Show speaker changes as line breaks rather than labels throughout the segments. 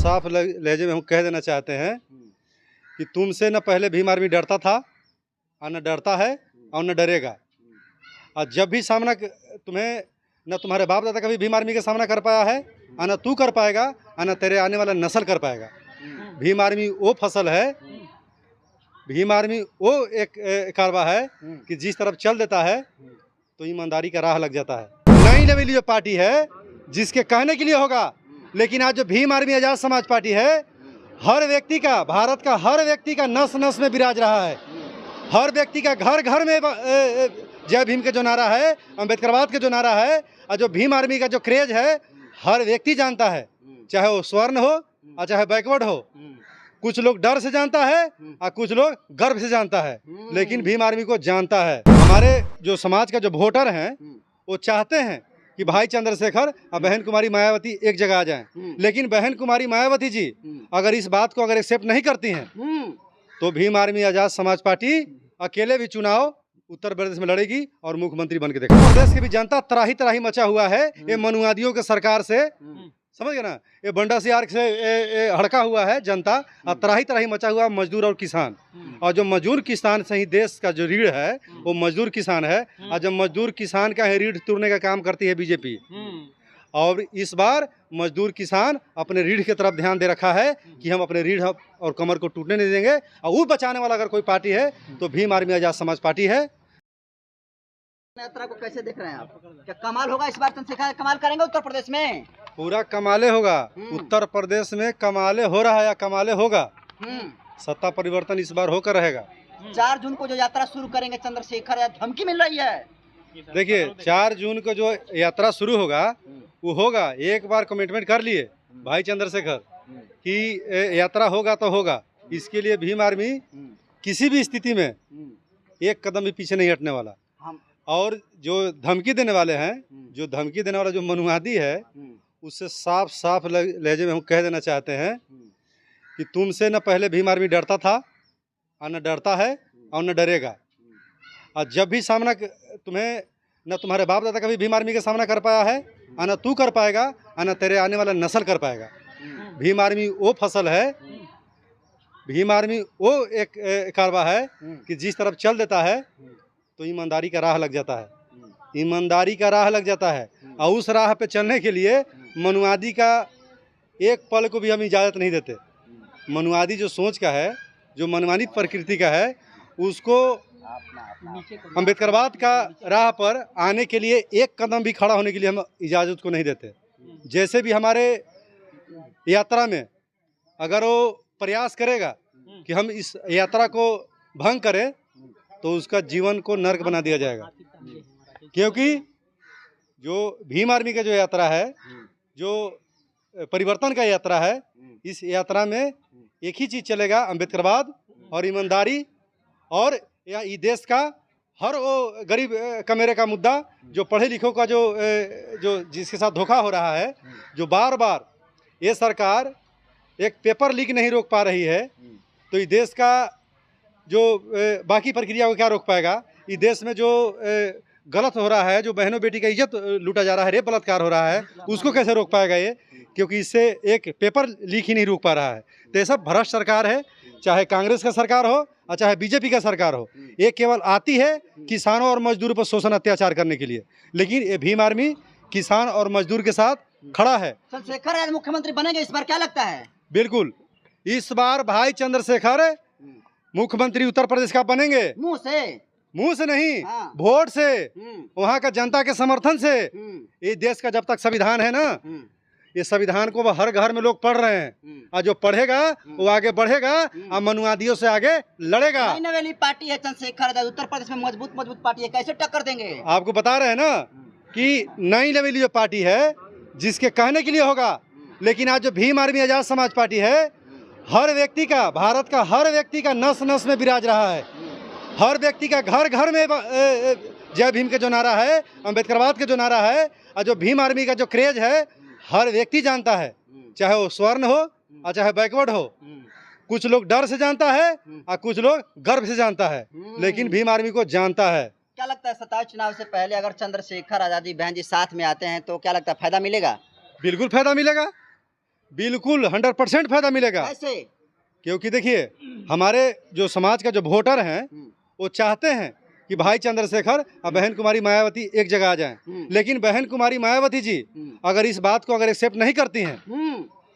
साफ लहजे में हम कह देना चाहते हैं कि तुमसे न पहले भीम आर्मी डरता था और न डरता है और न डरेगा। और जब भी सामना तुम्हें न तुम्हारे बाप दादा कभी भीम आर्मी का सामना कर पाया है और न तू कर पाएगा और न तेरे आने वाला नस्ल कर पाएगा। भीम आर्मी वो फसल है, भीम आर्मी वो एक कारवा है कि जिस तरफ चल देता है तो ईमानदारी का राह लग जाता है। नई लेवल जो पार्टी है जिसके कहने के लिए होगा, लेकिन आज जो भीम आर्मी आज़ाद समाज पार्टी है, हर व्यक्ति का, भारत का हर व्यक्ति का नस नस में विराज रहा है। हर व्यक्ति का घर घर में जय भीम का जो नारा है, अम्बेडकरवाद का जो नारा है, और जो भीम आर्मी का जो क्रेज है, हर व्यक्ति जानता है, चाहे वो स्वर्ण हो और चाहे बैकवर्ड हो। कुछ लोग डर से जानता है और कुछ लोग गर्व से जानता है, लेकिन भीम आर्मी को जानता है। हमारे जो समाज का जो वोटर हैं वो चाहते हैं कि भाई चंद्रशेखर और बहन कुमारी मायावती एक जगह आ जाएं, लेकिन बहन कुमारी मायावती जी अगर इस बात को अगर एक्सेप्ट नहीं करती हैं तो भीम आर्मी आज़ाद समाज पार्टी अकेले भी चुनाव उत्तर प्रदेश में लड़ेगी और मुख्यमंत्री बन के देखेगी। प्रदेश की भी जनता त्राही त्राही मचा हुआ है ये मनुवादियों के सरकार से, समझ गए ना, ये बंडा सियार से हड़का हुआ है जनता, और त्राही त्राही मचा हुआ मजदूर और किसान। और जो मजदूर किसान से ही देश का जो रीढ़ है वो मजदूर किसान है, और जब मजदूर किसान का ही रीढ़ तोड़ने का काम करती है बीजेपी। और इस बार मजदूर किसान अपने रीढ़ की तरफ ध्यान दे रखा है कि हम अपने रीढ़ और कमर को टूटने नहीं देंगे, और वो बचाने वाला अगर कोई पार्टी है तो भीम आर्मी आज़ाद समाज पार्टी है।
यात्रा को कैसे देख रहे हैं आप? क्या कमाल होगा इस बार? चंद्रशेखर कमाल करेंगे उत्तर प्रदेश में?
पूरा कमाले होगा। उत्तर प्रदेश में कमाले हो रहा है या कमाले होगा। सत्ता परिवर्तन इस बार होकर रहेगा।
4 जून को जो यात्रा शुरू करेंगे चंद्रशेखर, या धमकी मिल रही है?
देखिए 4 जून को जो यात्रा शुरू होगा वो होगा, एक बार कमिटमेंट कर लिए भाई चंद्रशेखर कि यात्रा होगा तो होगा। इसके लिए भीम आर्मी किसी भी स्थिति में एक कदम भी पीछे नहीं हटने वाला। और जो धमकी देने वाले हैं, जो धमकी देने वाला जो मनुवादी है, उससे साफ साफ लहजे में हम कह देना चाहते हैं कि तुमसे न पहले भीम आर्मी डरता था और न डरता है और न डरेगा। और जब भी सामना तुम्हें न तुम्हारे बाप दादा कभी भीम आर्मी का सामना कर पाया है और न तू कर पाएगा और न तेरे आने वाला नस्ल कर पाएगा। भीम आर्मी वो फसल है, भीम आर्मी वो एक कारवा है कि जिस तरफ चल देता है तो ईमानदारी का राह लग जाता है। ईमानदारी का राह लग जाता है, और उस राह पे चलने के लिए मनुवादी का एक पल को भी हम इजाज़त नहीं देते। मनुवादी जो सोच का है, जो मनमानी प्रकृति का है, उसको अम्बेडकरवाद का राह पर आने के लिए एक कदम भी खड़ा होने के लिए हम इजाज़त को नहीं देते। जैसे भी हमारे यात्रा में अगर वो प्रयास करेगा कि हम इस यात्रा को भंग करें तो उसका जीवन को नर्क बना दिया जाएगा। क्योंकि जो भीम आर्मी का जो यात्रा है, जो परिवर्तन का यात्रा है, इस यात्रा में एक ही चीज़ चलेगा, अम्बेडकरवाद और ईमानदारी। और ये देश का हर वो गरीब कमेरे का मुद्दा, जो पढ़े लिखों का जो जिसके साथ धोखा हो रहा है, जो बार बार ये सरकार एक पेपर लीक नहीं रोक पा रही है, तो इस देश का जो बाकी प्रक्रिया को क्या रोक पाएगा। इस देश में जो गलत हो रहा है, जो बहनों बेटी का इज्जत लूटा जा रहा है, रेप बलात्कार हो रहा है, उसको कैसे रोक पाएगा ये? क्योंकि इससे एक पेपर लीक ही नहीं रोक पा रहा है। तो ये सब भ्रष्ट सरकार है, चाहे कांग्रेस का सरकार हो और चाहे बीजेपी का सरकार हो। ये केवल आती है किसानों और मजदूरों पर शोषण अत्याचार करने के लिए, लेकिन ये भीम आर्मी किसान और मजदूर के साथ खड़ा है।
चंद्रशेखर आज मुख्यमंत्री बनेंगे इस बार, क्या लगता है?
बिल्कुल, इस बार भाई चंद्रशेखर मुख्यमंत्री उत्तर प्रदेश का बनेंगे। मुंह से नहीं, वोट से, वहाँ का जनता के समर्थन से। ये देश का जब तक संविधान है ना, ये संविधान को हर घर में लोग पढ़ रहे हैं, और जो पढ़ेगा वो आगे बढ़ेगा और मनुवादियों से आगे लड़ेगा।
नई लेवल पार्टी है चंद्रशेखर, उत्तर प्रदेश में मजबूत पार्टी है, कैसे टक्कर देंगे?
आपको बता रहे हैं ना कि नई लेवल जो पार्टी है जिसके कहने के लिए होगा, लेकिन आज जो भीम आर्मी आज़ाद समाज पार्टी है, हर व्यक्ति का, भारत का हर व्यक्ति का नस नस में विराज रहा है। हर व्यक्ति का घर घर में जय भीम का जो नारा है, अम्बेडकरवाद का जो नारा है, और जो भीम आर्मी का जो क्रेज है, हर व्यक्ति जानता है, चाहे वो स्वर्ण हो और चाहे बैकवर्ड हो। कुछ लोग डर से जानता है और कुछ लोग गर्व से जानता है, लेकिन भीम आर्मी को जानता है।
क्या लगता है 27 चुनाव से पहले अगर चंद्रशेखर आजादी बहन जी साथ में आते हैं तो क्या लगता है फायदा मिलेगा?
बिल्कुल फायदा मिलेगा। बिल्कुल 100% फायदा मिलेगा।
कैसे?
क्योंकि देखिए हमारे जो समाज का जो वोटर हैं
हम्म,
वो चाहते हैं कि भाई चंद्रशेखर और बहन कुमारी मायावती एक जगह आ जाएं। लेकिन बहन कुमारी मायावती जी अगर इस बात को अगर एक्सेप्ट नहीं करती हैं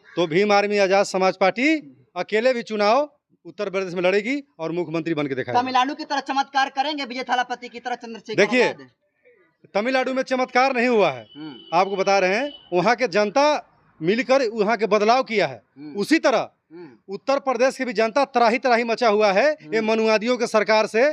तो भीम आर्मी आजाद समाज पार्टी अकेले भी चुनाव उत्तर प्रदेश में लड़ेगी और मुख्यमंत्री बन के दिखाएगी।
तमिलनाडु की तरह चमत्कार करेंगे विजय थालापति की तरह चंद्रशेखर
देखिए
आजाद?
तमिलनाडु में चमत्कार नहीं हुआ है, आपको बता रहे हैं वहाँ के जनता मिलकर वहाँ के बदलाव किया है। उसी तरह उत्तर प्रदेश की भी जनता त्राही त्राही मचा हुआ है ये मनुवादियों के सरकार से,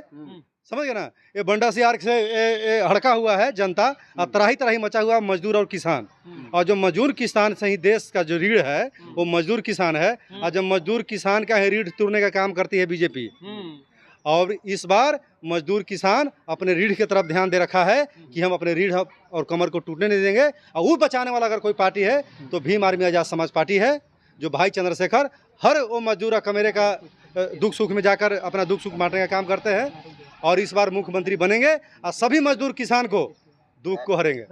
समझ गए ना, ये बंडा सियार से ये हड़का हुआ है जनता और त्राही त्राही मचा हुआ मजदूर और किसान। और जो मजदूर किसान से ही देश का जो रीढ़ है वो मजदूर किसान है। और जब मजदूर किसान का ही रीढ़ तोड़ने का काम करती है बीजेपी, और इस बार मजदूर किसान अपने रीढ़ की तरफ ध्यान दे रखा है कि हम अपने रीढ़ और कमर को टूटने नहीं देंगे। और वो बचाने वाला अगर कोई पार्टी है तो भीम आर्मी आजाद समाज पार्टी है, जो भाई चंद्रशेखर हर वो मजदूर और कमेरे का दुख सुख में जाकर अपना दुख सुख बांटने का काम करते हैं और इस बार मुख्यमंत्री बनेंगे और सभी मजदूर किसान को दुख को हरेंगे।